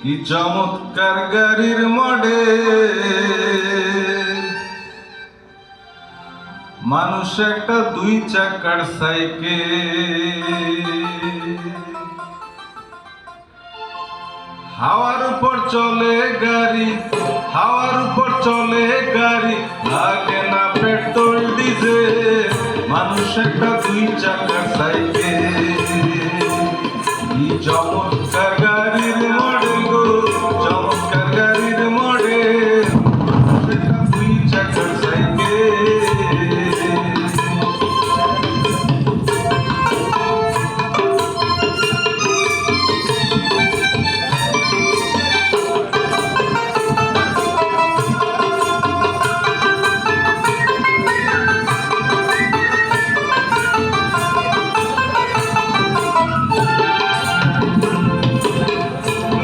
কি চমৎকার গাড়ির মডেল, মানুষ একটা দুই চাকার সাইকেল, হাওয়ার উপর চলে গাড়ি, হাওয়ার উপর চলে গাড়ি, লাগে না পেট্রোল ডিজেল, মানুষ একটা দুই চাকার সাইকেল। কি চমৎকার গাড়ির মডেল গো, চমৎকার গাড়ির মডেল, মানুষ একটা দুই চাকার সাইকেল।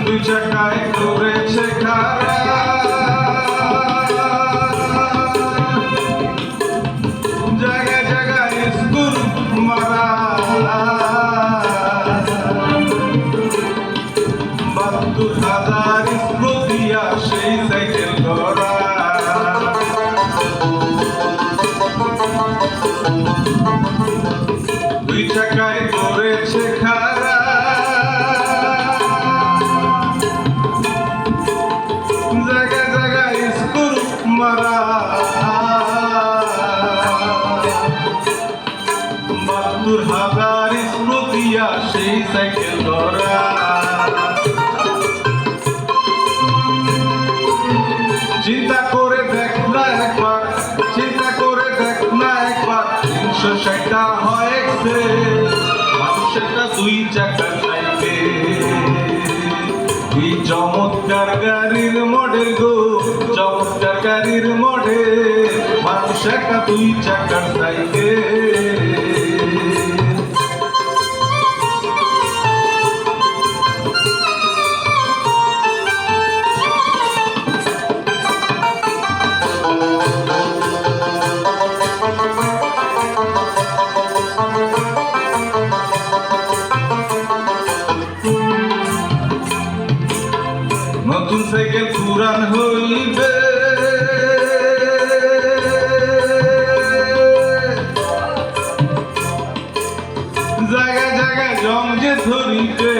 দুই চাকায় করেছে খাড়া, জায়গায় জায়গায় স্কুল মারা, ৭২,০০০ স্কুল দিয়া সেই সাইকেল গড়া। দুই চাকায় করেছে খাড়া, জায়গায় জায়গায় স্কুল মারা, ৭২,০০০ স্কুল দিয়া সেই সাইকেল গড়া। চিন্তা করে দেখ না একবার, চিন্তা করে দেখ না একবার, ৩৬০টা হয়েছে মানুষ একটা দুই চাকার সাইকেল। কি চমৎকার গাড়ির মডেল গো, চমৎকার গাড়ির মডেল, মানুষ একটা দুই চাকার সাইকেল। নতুন সাইকেল পুরান হইবে, জায়গায় জায়গায় জং যে ধরিবে,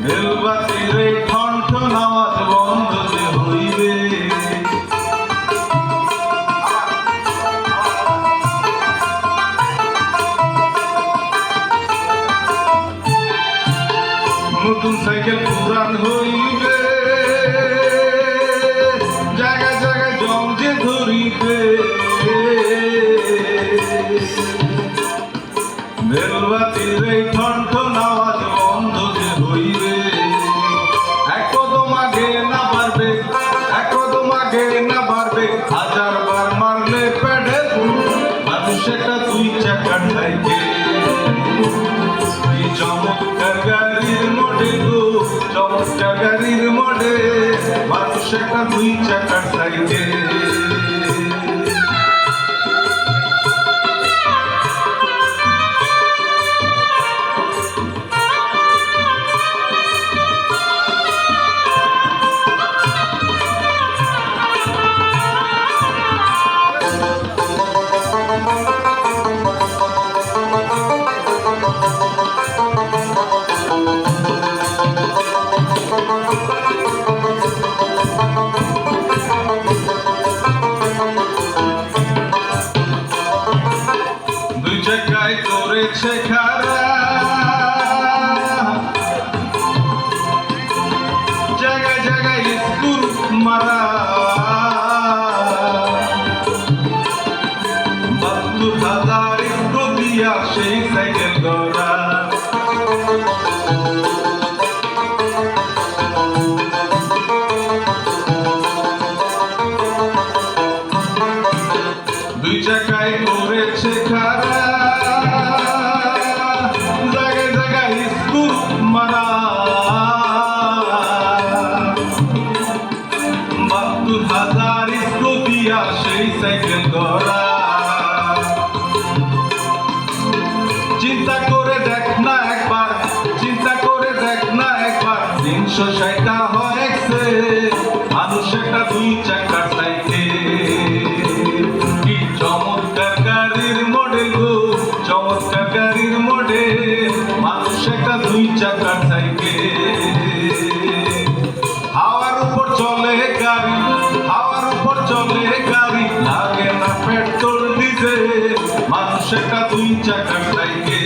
রেলবাতির এই ঠন ঠন আওয়াজ বন্ধ যে হইবে। নতুন সাইকেল পুরান হইবে, জায়গায় জায়গায় জং যে ধরিবে, রেলবাতির এই ঠন ঠন আওয়াজ বন্ধ যে হইবে। এক কদম আগে না বাড়বে, এক কদম আগে না বাড়বে, ১০০০ বার মারলে প্যাডেল, মানুষ একটা দুই চাকার সাইকেল। চমৎকার গাড়ির মডেল গো, চমৎকার গাড়ির মডেল, মানুষ একটা দুই চাকার সাইকেল। দুই চাকায় করেছে খাড়া, জায়গায় জায়গায় স্কুল মারা, ৭২,০০০ স্কুল দিয়া সেই সাইকেল গড়া। দুই চাকায় করেছে খাড়া, জায়গায় জায়গায় স্কুল মারা, ৭২,০০০ স্কুল দিয়া সেই সাইকেল গড়া। চিন্তা করে দেখ না একবার, 260টা হয়েছে মানুষ একটা 2 চাকার সাইকেল। কি চমৎকার গাড়ির মডেল গো, চমৎকার গাড়ির মডেল, মানুষ একটা 2 চাকার সাইকেল। হাওয়ার উপর চলে গাড়ি, হাওয়ার উপর চলে গাড়ি, লাগে না পেট্রোল ডিজেল, মানুষ একটা 2 চাকার সাইকেল।